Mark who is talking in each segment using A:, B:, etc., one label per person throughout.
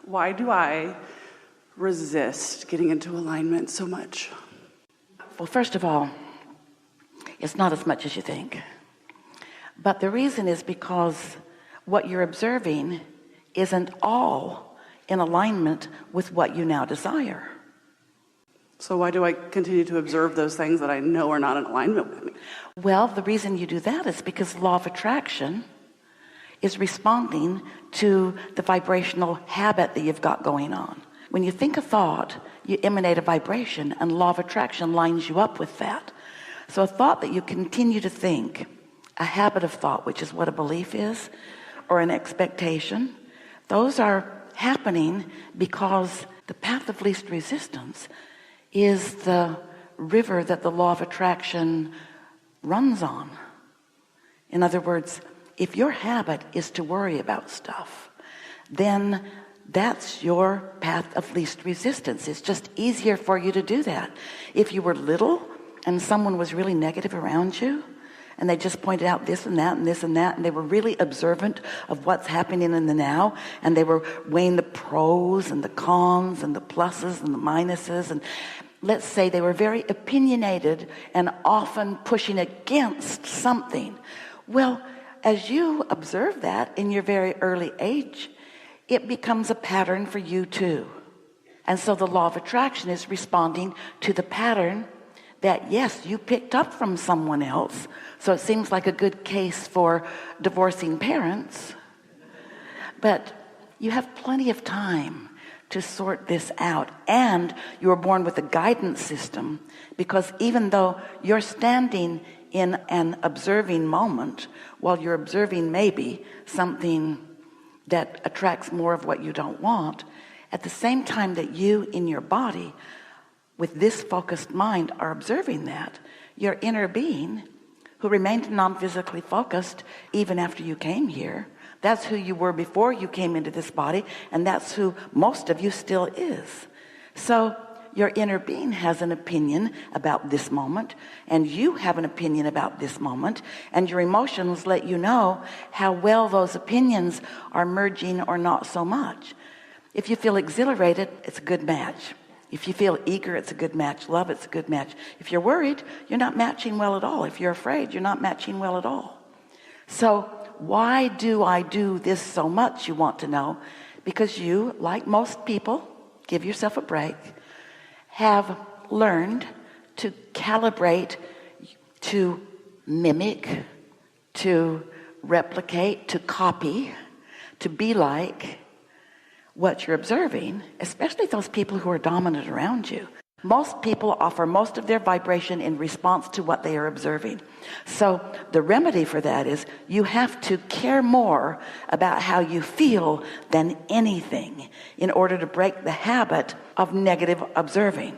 A: Why do I resist getting into alignment so much?
B: Well, first of all, it's not as much as you think. But the reason is because what you're observing isn't all in alignment with what you now desire.
A: So why do I continue to observe those things that I know are not in alignment with me?
B: Well, the reason you do that is because law of attraction is responding to the vibrational habit that you've got going on. When you think a thought, you emanate a vibration, and law of attraction lines you up with that. So a thought that you continue to think, a habit of thought, which is what a belief is, or an expectation, those are happening because the path of least resistance is the river that the law of attraction runs on. In other words, if your habit is to worry about stuff, then that's your path of least resistance. It's just easier for you to do that. If you were little and someone was really negative around you, and they just pointed out this and that and this and that, and they were really observant of what's happening in the now, and they were weighing the pros and the cons and the pluses and the minuses, and let's say they were very opinionated and often pushing against something. Well, as you observe that in your very early age, it becomes a pattern for you too. And so the law of attraction is responding to the pattern that, yes, you picked up from someone else. So it seems like a good case for divorcing parents. But you have plenty of time to sort this out. And you were born with a guidance system, because even though you're standing in an observing moment, while you're observing maybe something that attracts more of what you don't want, at the same time that you in your body with this focused mind are observing that, your inner being, who remained non-physically focused even after you came here, that's who you were before you came into this body, and that's who most of you still is. So your inner being has an opinion about this moment, and you have an opinion about this moment, and your emotions let you know how well those opinions are merging or not so much. If you feel exhilarated, it's a good match. If you feel eager, it's a good match. Love, it's a good match. If you're worried, you're not matching well at all. If you're afraid, you're not matching well at all. So why do I do this so much, you want to know? Because you, like most people, give yourself a break, have learned to calibrate, to mimic, to replicate, to copy, to be like what you're observing, especially those people who are dominant around you. Most people offer most of their vibration in response to what they are observing. So the remedy for that is you have to care more about how you feel than anything in order to break the habit of negative observing,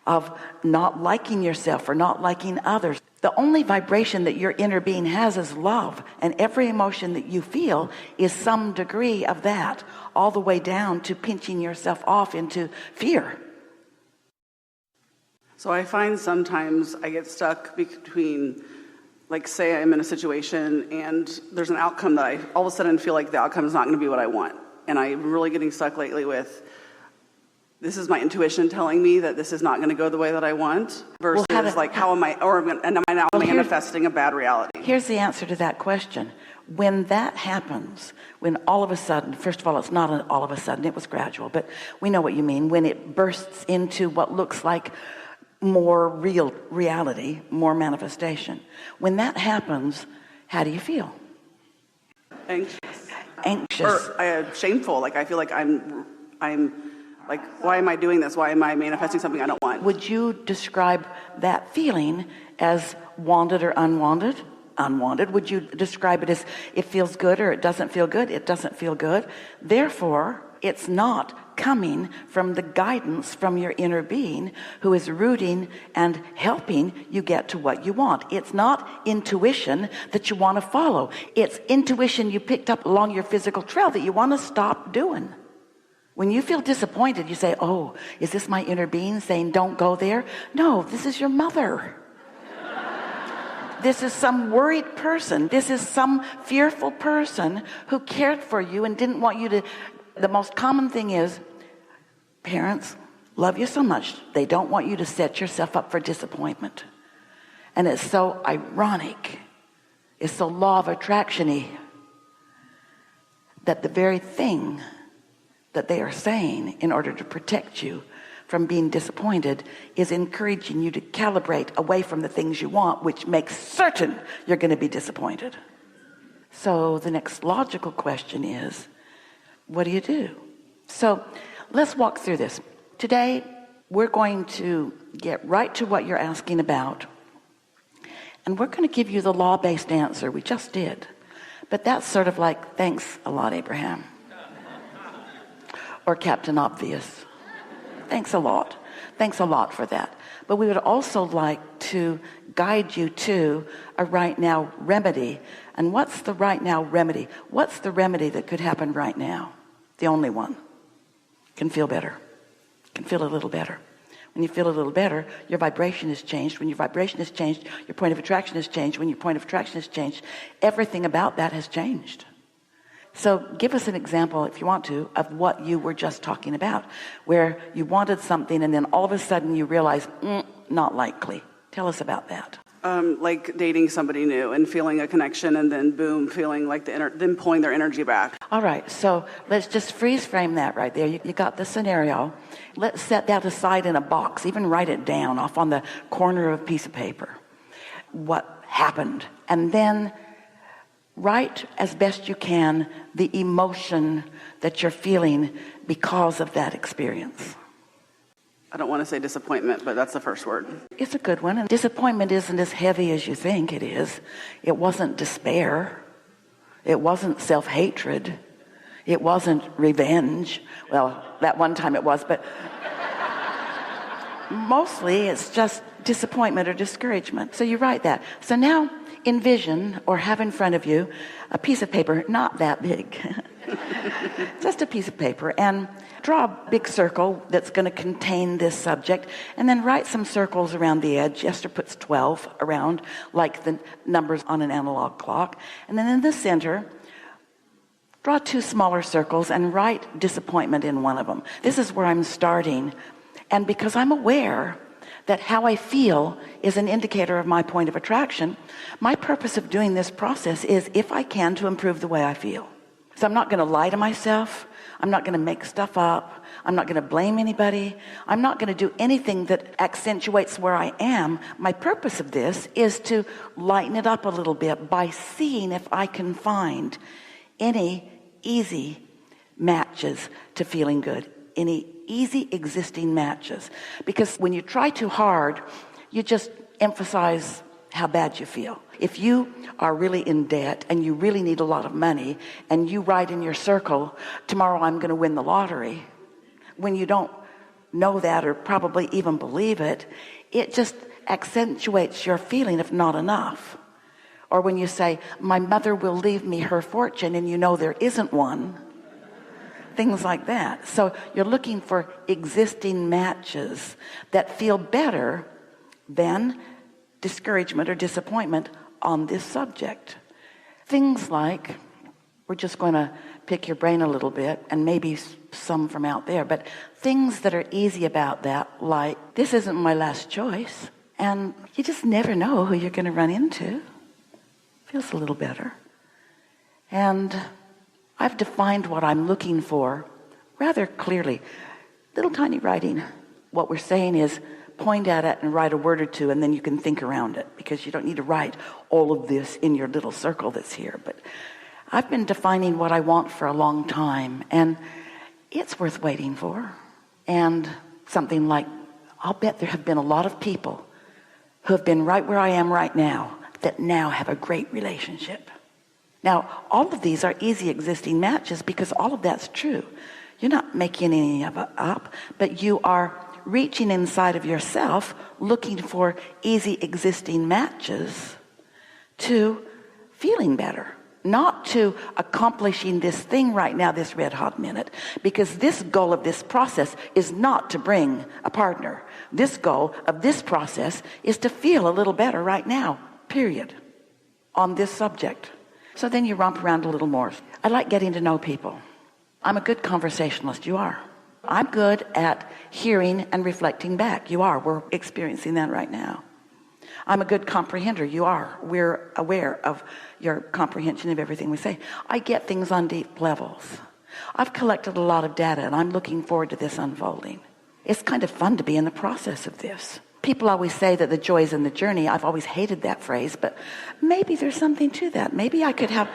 B: of not liking yourself or not liking others. The only vibration that your inner being has is love, and every emotion that you feel is some degree of that, all the way down to pinching yourself off into fear.
A: So I find sometimes I get stuck between, like, say I'm in a situation and there's an outcome that I all of a sudden feel like the outcome is not going to be what I want. And I'm really getting stuck lately with, this is my intuition telling me that this is not going to go the way that I want, versus how am I, or am I now manifesting a bad reality?
B: Here's the answer to that question. When that happens, when all of a sudden, first of all, it's not all of a sudden, it was gradual, but we know what you mean. When it bursts into what looks like more real reality, more manifestation. When that happens, how do you feel? Anxious.
A: Or shameful. Like I feel like I'm like, why am I doing this? Why am I manifesting something I don't want?
B: Would you describe that feeling as wanted or unwanted? Unwanted. Would you describe it as it feels good or it doesn't feel good? It doesn't feel good. Therefore, it's not coming from the guidance from your inner being who is rooting and helping you get to what you want. It's not intuition that you want to follow. It's intuition you picked up along your physical trail that you want to stop doing. When you feel disappointed, you say, oh, is this my inner being saying don't go there? No, this is your mother. This is some worried person. This is some fearful person who cared for you and didn't want you to The most common thing is parents love you so much, they don't want you to set yourself up for disappointment. And it's so ironic, it's so law of attraction-y, that the very thing that they are saying in order to protect you from being disappointed is encouraging you to calibrate away from the things you want, which makes certain you're going to be disappointed. So the next logical question is, what do you do? So let's walk through this. Today, we're going to get right to what you're asking about. And we're going to give you the law-based answer. We just did. But that's sort of like, thanks a lot, Abraham. Or Captain Obvious. Thanks a lot. Thanks a lot for that. But we would also like to guide you to a right now remedy. And what's the right now remedy? What's the remedy that could happen right now? The only one. Can feel better. Can feel a little better. When you feel a little better, your vibration has changed. When your vibration has changed, your point of attraction has changed. When your point of attraction has changed, everything about that has changed. So give us an example, if you want to, of what you were just talking about, where you wanted something and then all of a sudden you realize, not likely. Tell us about that.
A: Like dating somebody new and feeling a connection, and then boom, feeling like them pulling their energy back.
B: All right, so let's just freeze frame that right there. You got the scenario. Let's set that aside in a box, even write it down off on the corner of a piece of paper. What happened? And then write as best you can the emotion that you're feeling because of that experience.
A: I don't want to say disappointment, but that's the first word.
B: It's a good one. And disappointment isn't as heavy as you think it is. It wasn't despair. It wasn't self-hatred. It wasn't revenge. Well, that one time it was, but mostly it's just disappointment or discouragement. So you write that. So now envision or have in front of you a piece of paper, not that big, just a piece of paper, and draw a big circle that's going to contain this subject, and then write some circles around the edge. Esther puts 12 around, like the numbers on an analog clock. And then in the center, draw 2 smaller circles and write disappointment in one of them. This is where I'm starting. And because I'm aware that how I feel is an indicator of my point of attraction, my purpose of doing this process is, if I can, to improve the way I feel. So I'm not going to lie to myself. I'm not going to make stuff up. I'm not going to blame anybody. I'm not going to do anything that accentuates where I am. My purpose of this is to lighten it up a little bit by seeing if I can find any easy matches to feeling good, any easy existing matches. Because when you try too hard, you just emphasize how bad you feel. If you are really in debt and you really need a lot of money, and you write in your circle, tomorrow I'm going to win the lottery, when you don't know that or probably even believe it, it just accentuates your feeling of not enough. Or when you say, my mother will leave me her fortune, and you know there isn't one. Things like that. So you're looking for existing matches that feel better than discouragement or disappointment on this subject. Things like, we're just going to pick your brain a little bit, and maybe some from out there, but things that are easy about that, like, this isn't my last choice, and you just never know who you're going to run into. Feels a little better. And I've defined what I'm looking for rather clearly. Little tiny writing. What we're saying is, point at it and write a word or two, and then you can think around it, because you don't need to write all of this in your little circle that's here. But I've been defining what I want for a long time, and it's worth waiting for. And something like, I'll bet there have been a lot of people who have been right where I am right now that now have a great relationship. Now, all of these are easy existing matches, because all of that's true. You're not making any of it up, but you are reaching inside of yourself, looking for easy existing matches to feeling better, not to accomplishing this thing right now, this red hot minute, because this goal of this process is not to bring a partner. This goal of this process is to feel a little better right now, period, on this subject. So then you romp around a little more. I like getting to know people. I'm a good conversationalist. You are. I'm good at hearing and reflecting back. You are. We're experiencing that right now. I'm a good comprehender. You are. We're aware of your comprehension of everything we say. I get things on deep levels. I've collected a lot of data, and I'm looking forward to this unfolding. It's kind of fun to be in the process of this. People always say that the joy is in the journey. I've always hated that phrase, but maybe there's something to that. Maybe I could have,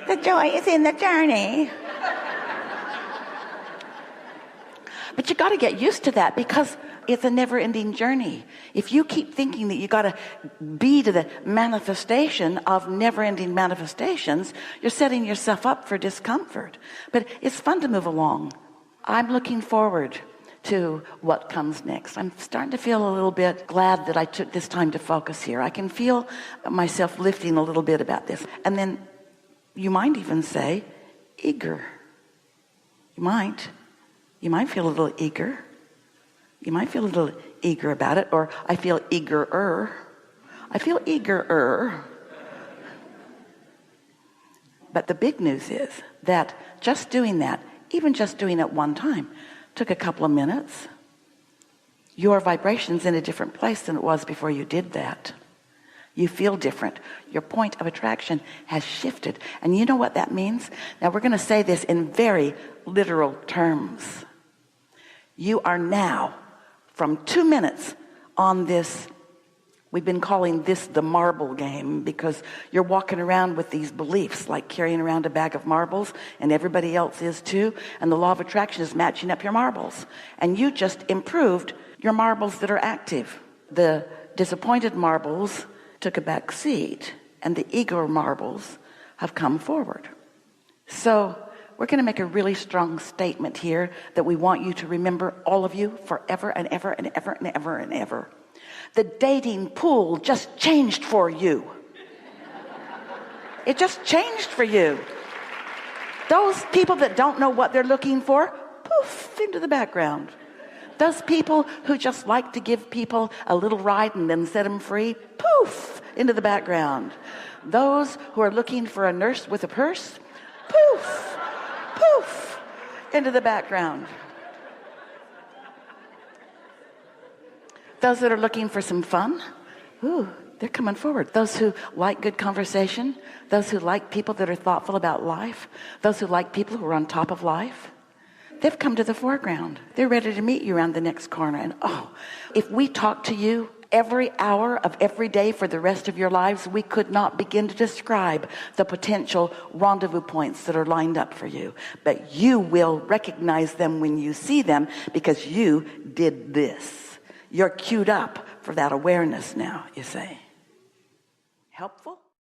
B: the joy is in the journey. But you got to get used to that because it's a never-ending journey. If you keep thinking that you got to be to the manifestation of never-ending manifestations, you're setting yourself up for discomfort. But it's fun to move along. I'm looking forward to what comes next. I'm starting to feel a little bit glad that I took this time to focus here. I can feel myself lifting a little bit about this. And then you might even say, eager. You might feel a little eager. You might feel a little eager about it, or I feel eager-er. I feel eager-er. But the big news is that just doing that, even just doing it one time, took a couple of minutes. Your vibration's in a different place than it was before you did that. You feel different. Your point of attraction has shifted. And you know what that means? Now we're going to say this in very literal terms. You are now, from 2 minutes on this, we've been calling this the marble game, because you're walking around with these beliefs, like carrying around a bag of marbles, and everybody else is too, and the law of attraction is matching up your marbles. And you just improved your marbles that are active. The disappointed marbles took a back seat, and the ego marbles have come forward. So we're going to make a really strong statement here that we want you to remember, all of you, forever and ever and ever and ever and ever. The dating pool just changed for you. It just changed for you. Those people that don't know what they're looking for, poof, into the background. Those people who just like to give people a little ride and then set them free, poof, into the background. Those who are looking for a nurse with a purse, poof, poof, into the background. Those that are looking for some fun, ooh, they're coming forward. Those who like good conversation, those who like people that are thoughtful about life, those who like people who are on top of life, they've come to the foreground. They're ready to meet you around the next corner. And if we talk to you every hour of every day for the rest of your lives, we could not begin to describe the potential rendezvous points that are lined up for you. But you will recognize them when you see them, because you did this. You're queued up for that awareness now, you say. Helpful?